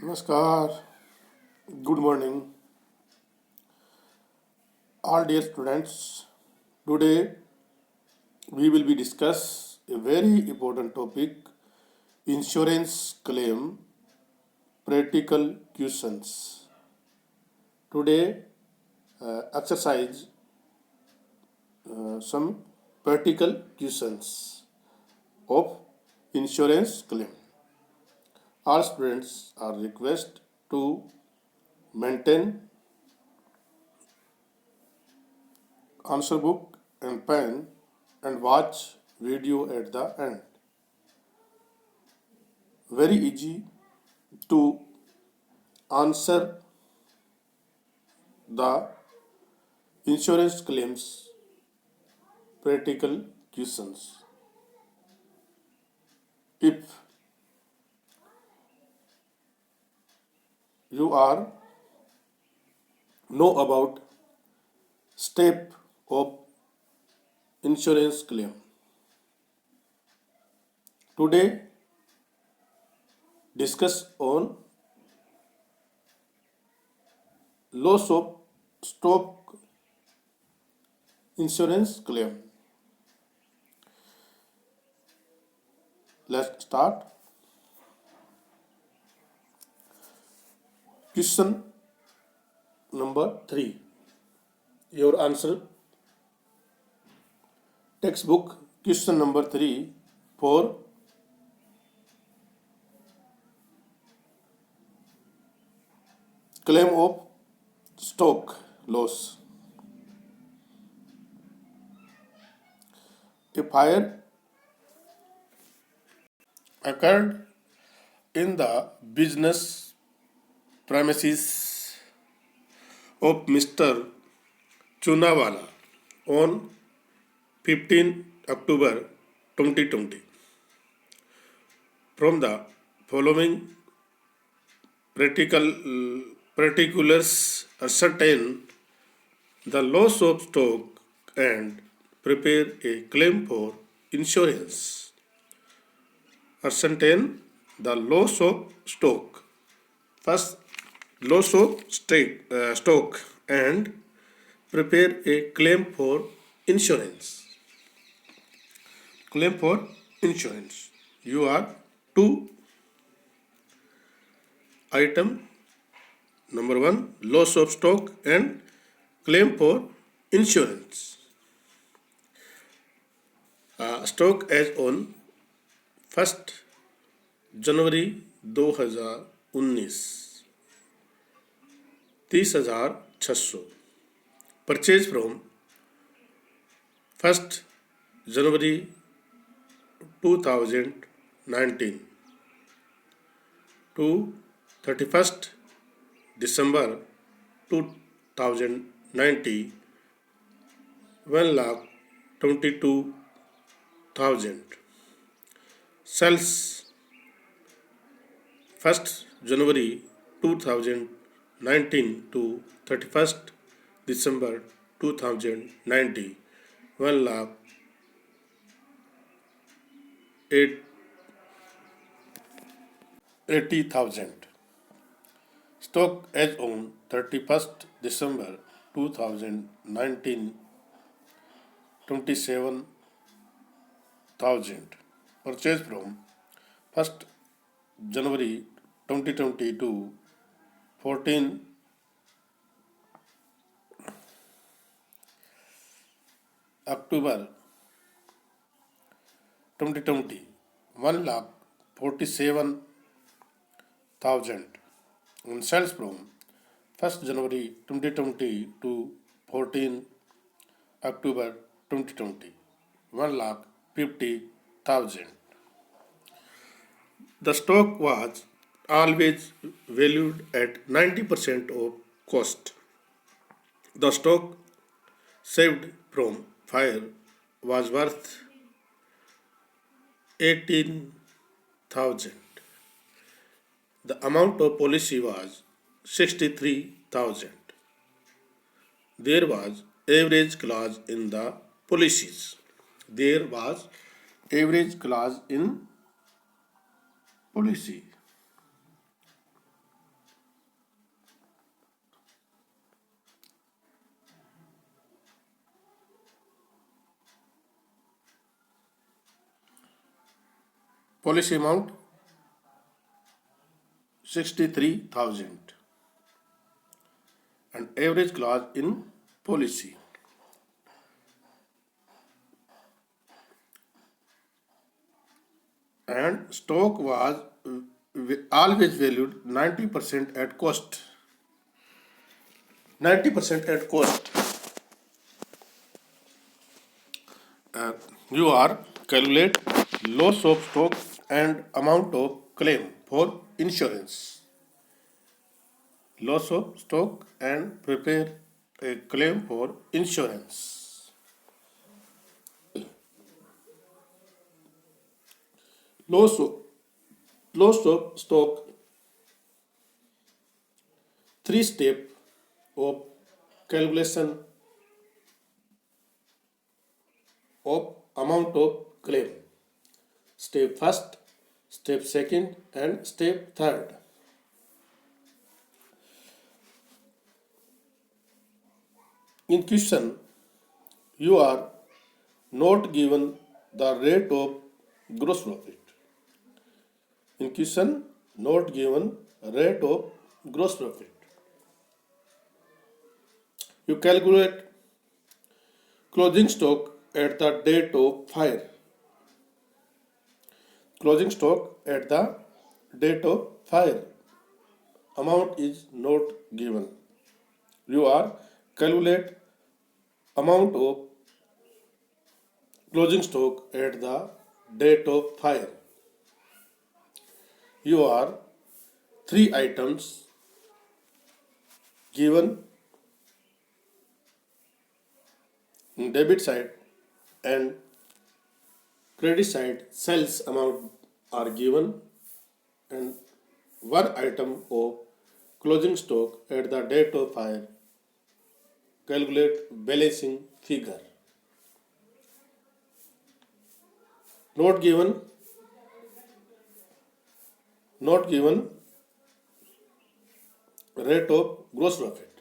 Namaskar. Good morning, all dear students. Today we will be discuss a very important topic: insurance claim practical questions. Today exercise some practical questions of insurance claim. All students are requested to maintain answer book and pen and watch video at the end. Very easy to answer the insurance claims practical questions. If you are know about step of insurance claim, today discuss on loss of stock insurance claim. Let's start. Question number 3. Your answer. Textbook question number 3 for claim of stock loss. A fire occurred in the business premises of Mr. Chunawala on 15 October 2020. From the following particulars ascertain the loss of stock and prepare a claim for insurance. Ascertain the loss of stock. First, loss of stock and prepare a claim for insurance. Claim for insurance. You are two item. Number 1, loss of stock and claim for insurance. Stock as on 1st January 2019 30,600. Purchase from 1st January 2019 to 31st December 2090 1,22,000. Sales 1st January 2019 to 31st December 2090 1,80,000. Stock as on 31st December 2019 27,000. Purchase from 1st January 2020 to 14 October 2020 1,47,000. And sales from 1st January 2020 to 14 October 2020 1,50,000. The stock was always valued at 90% of cost. The stock saved from fire was worth 18,000. The amount of policy was 63,000. There was average clause in the policies. There was average clause in policy. policy amount 63,000 and average clause in policy. And stock was always valued 90% at cost. 90% at cost. You are calculate loss of stock and amount of claim for insurance. Loss of stock and prepare a claim for insurance. Loss of stock, 3 step of calculation of amount of claim. Step first, step second, and step third. In question, you are not given the rate of gross profit. In question, not given rate of gross profit. You calculate closing stock at the date of fire. Closing stock at the date of fire. Amount is not given. You are calculate amount of closing stock at the date of fire. You are 3 items given in debit side and credit side. Sales amount are given and 1 item of closing stock at the date of fire. Calculate balancing figure. Not given rate of gross profit.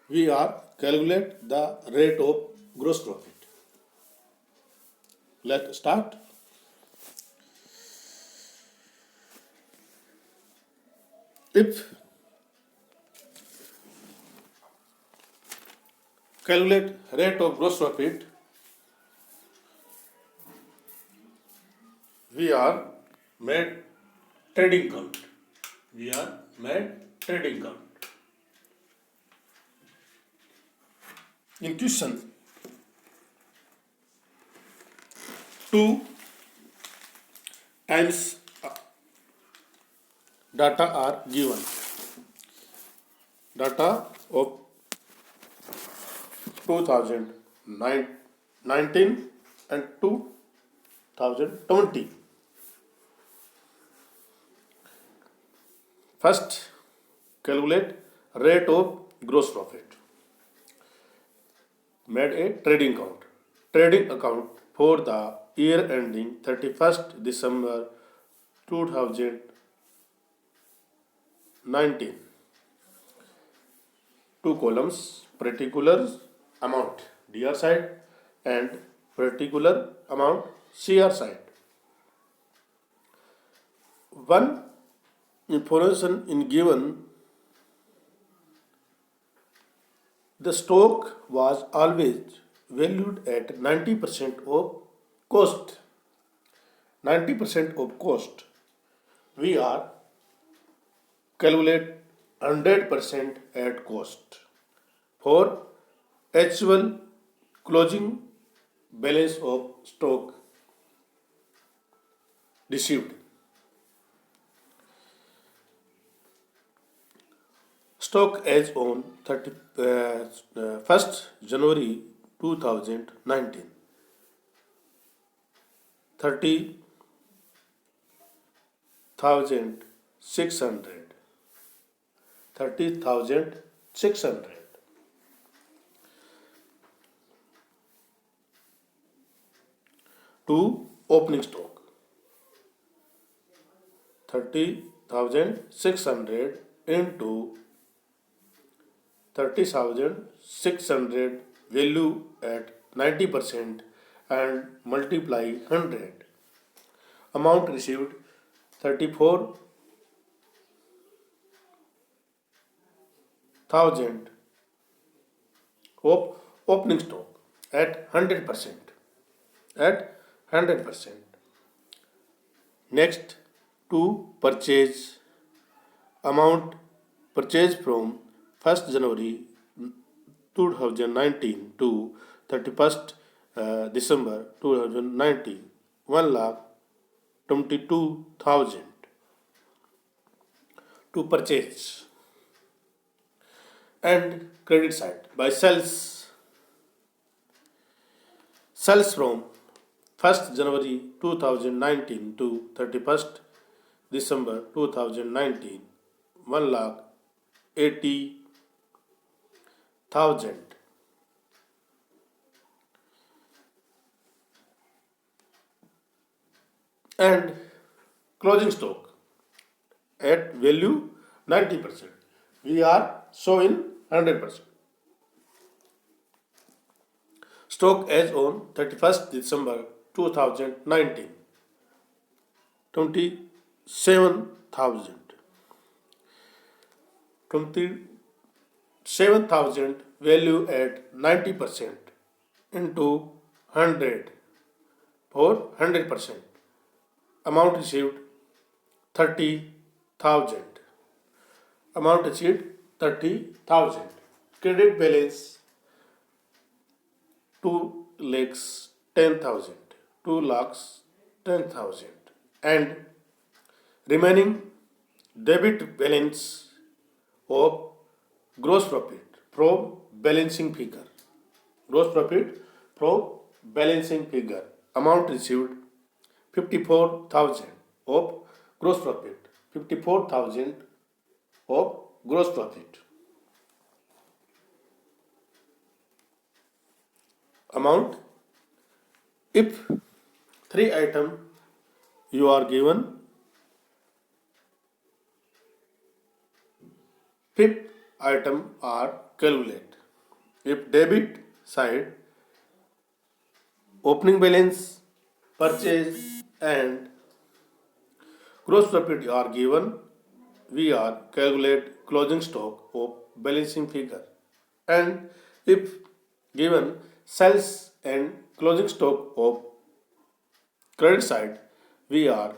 We are calculate the rate of gross profit. Let's start. If calculate rate of gross profit, we are made trading count. In question, 2 times data are given. Data of 2019 and 2020. First, calculate rate of gross profit. Made a trading account. Trading account for the year ending 31st December 2019. 2 columns, particular amount DR side and particular amount CR side. One information in given, the stock was always valued at 90% of cost. 90% of cost. We are calculate 100% at cost for actual closing balance of stock received. Stock as on 1st January 2019, 30,600. 30,600. To opening stock, 30,600 into 30,600 value at 90% and multiply 100. amount received 34,000 of opening stock at 100%. At 100%. Next, to purchase amount purchased from 1st January 2019 to 31st December 2019, 1,22,000 to purchase. And credit side by sales from 1st January 2019 to 31st December 2019, 1,80,000. And closing stock at value 90%. We are showing 100%. Stock as on 31st December 2019, 27,000. 27,000 value at 90% into 100 for 100%. Amount received 30,000. Amount received 30,000. Credit balance 2,10,000. 2,10,000. And remaining debit balance of gross profit from balancing figure. Gross profit from balancing figure. Amount received 54,000 of gross profit. 54,000 of gross profit. Amount, if 3 item you are given, fifth item are calculate. If debit side opening balance, purchase and gross profit are given, we are calculate closing stock of balancing figure. And if given sales and closing stock of credit side, we are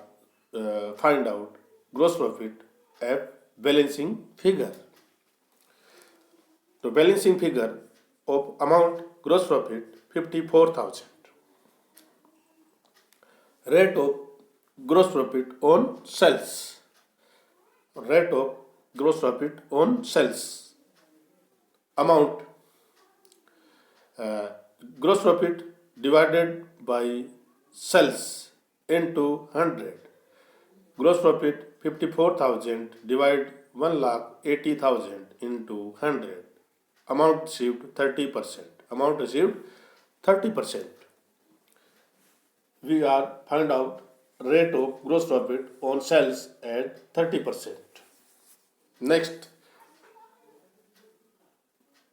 find out gross profit at balancing figure. The balancing figure of amount gross profit 54,000. Rate of gross profit on sales. Rate of gross profit on sales. Amount gross profit divided by sales into 100. Gross profit 54,000 divide 1,80,000 into 100. Amount received 30%. Amount received 30%. We are find out rate of gross profit on sales at 30%. Next,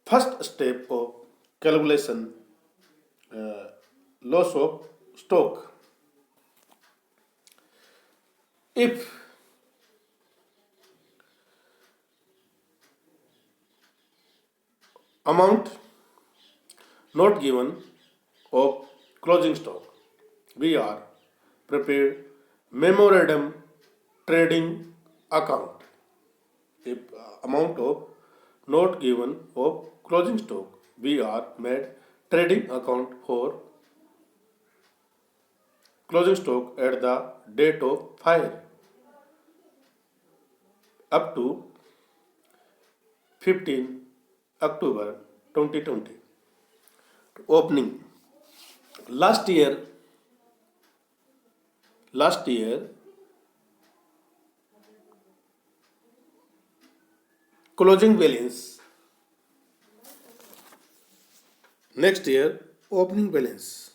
first step of calculation, loss of stock. If amount not given of closing stock, we are prepared memorandum trading account. If amount of not given of closing stock, we are made trading account for closing stock at the date of fire up to 15 October 2020. Opening. Last year closing balance. Next year opening balance.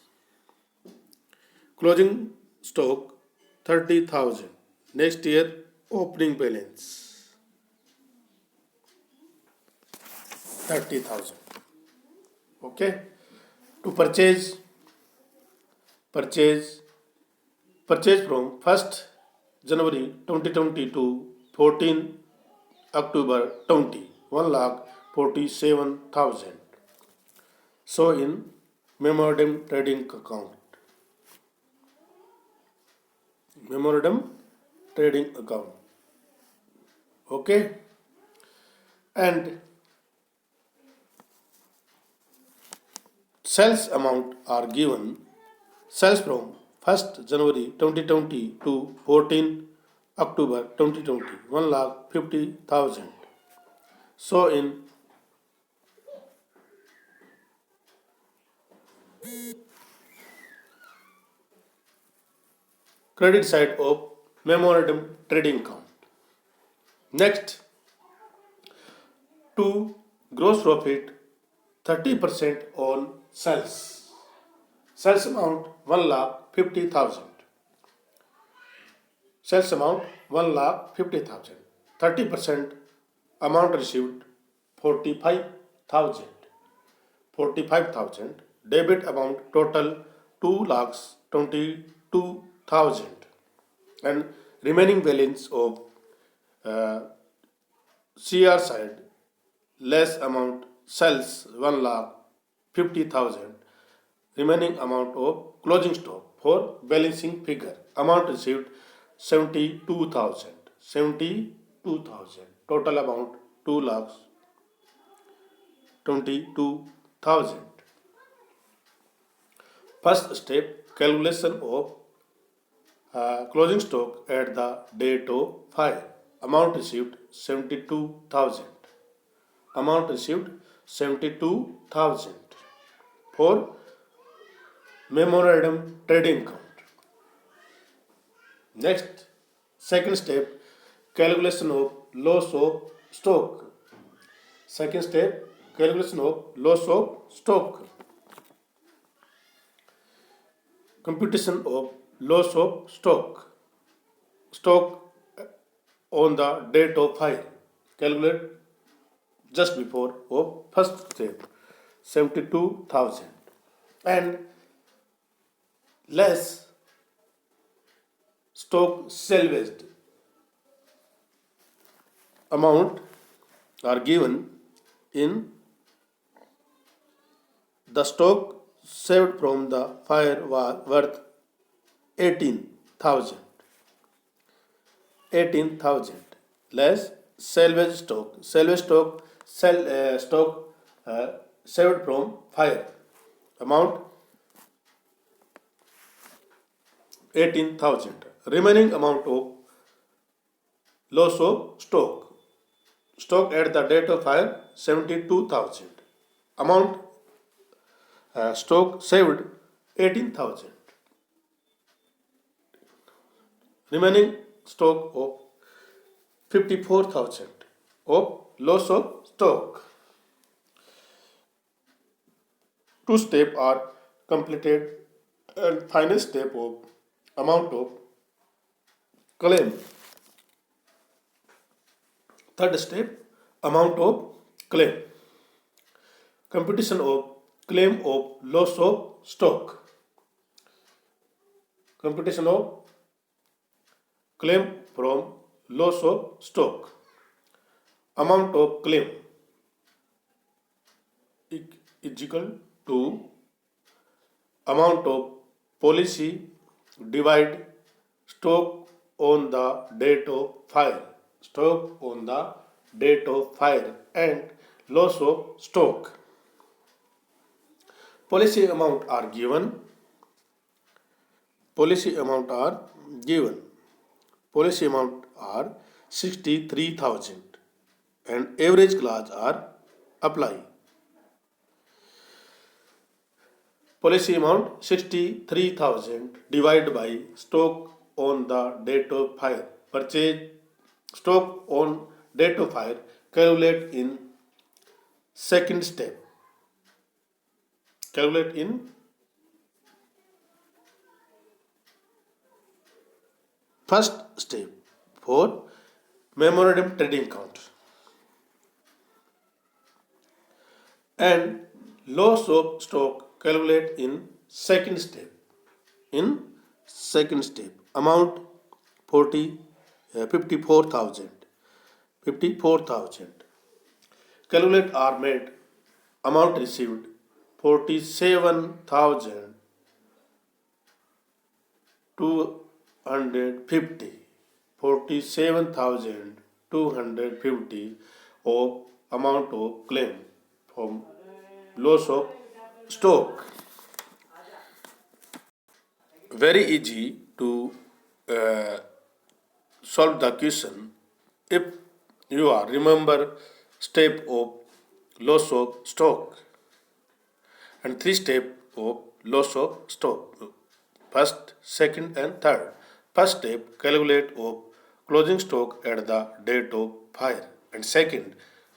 Closing stock 30,000. Next year opening balance 30,000. Okay. To purchase purchase from 1st January 2020 to 14 October 20, 1,47,000. So in memorandum trading account. Memorandum trading account. Okay. And sales amount are given. Sales from 1st January 2020 to 14 October 2020, 1,50,000. So in credit side of memorandum trading account. Next, to gross profit 30% on sales. Sales amount 1,50,000. Sales amount 1,50,000. 30% amount received 45,000. 45,000. Debit amount total 2,22,000. And remaining balance of CR side less amount sells 1,50,000. Remaining amount of closing stock for balancing figure. Amount received 72,000. 72,000. Total amount 2,22,000. First step, calculation of closing stock at the date of file. Amount received 72,000. Amount received 72,000 for memorandum trading account. Next, second step, calculation of loss of stock. Second step, calculation of loss of stock. Computation of loss of stock. Stock on the date of file. Calculate just before of first step 72,000 and less stock salvaged amount are given in the stock saved from the fire was worth 18,000. 18,000 less salvage stock. Salvage stock stock saved from fire. Amount 18,000. Remaining amount of loss of stock. Stock at the date of fire 72,000. Amount stock saved 18,000. Remaining stock of 54,000 of loss of stock. Two steps are completed and final step of amount of claim. Third step, amount of claim. Computation of claim of loss of stock. Computation of claim from loss of stock. Amount of claim is equal to amount of policy divide stock on the date of file. Stock on the date of file and loss of stock. Policy amount are given. Policy amount are given. Policy amount are 63,000 and average clause are apply. Policy amount 63,000 divided by stock on the date of fire. Purchase stock on date of fire. Calculate in second step. Calculate in first step for memorandum trading account. And loss of stock calculate in second step. In second step. amount 54,000. 54,000. Calculate or made amount received 47,250. 47,250 of amount of claim from loss of stock. Very easy to uh, solve the question if you are remember step of loss of stock and three step of loss of stock. First, second, and third. First step, calculate of closing stock at the date of fire, and second,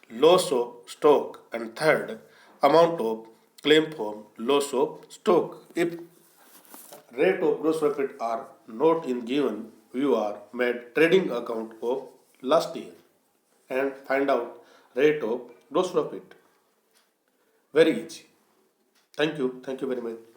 loss of stock, and third, amount of claim from loss of stock. If rate of gross profit are not in given, you are made trading account of last year and find out rate of gross profit. Very easy. Thank you very much.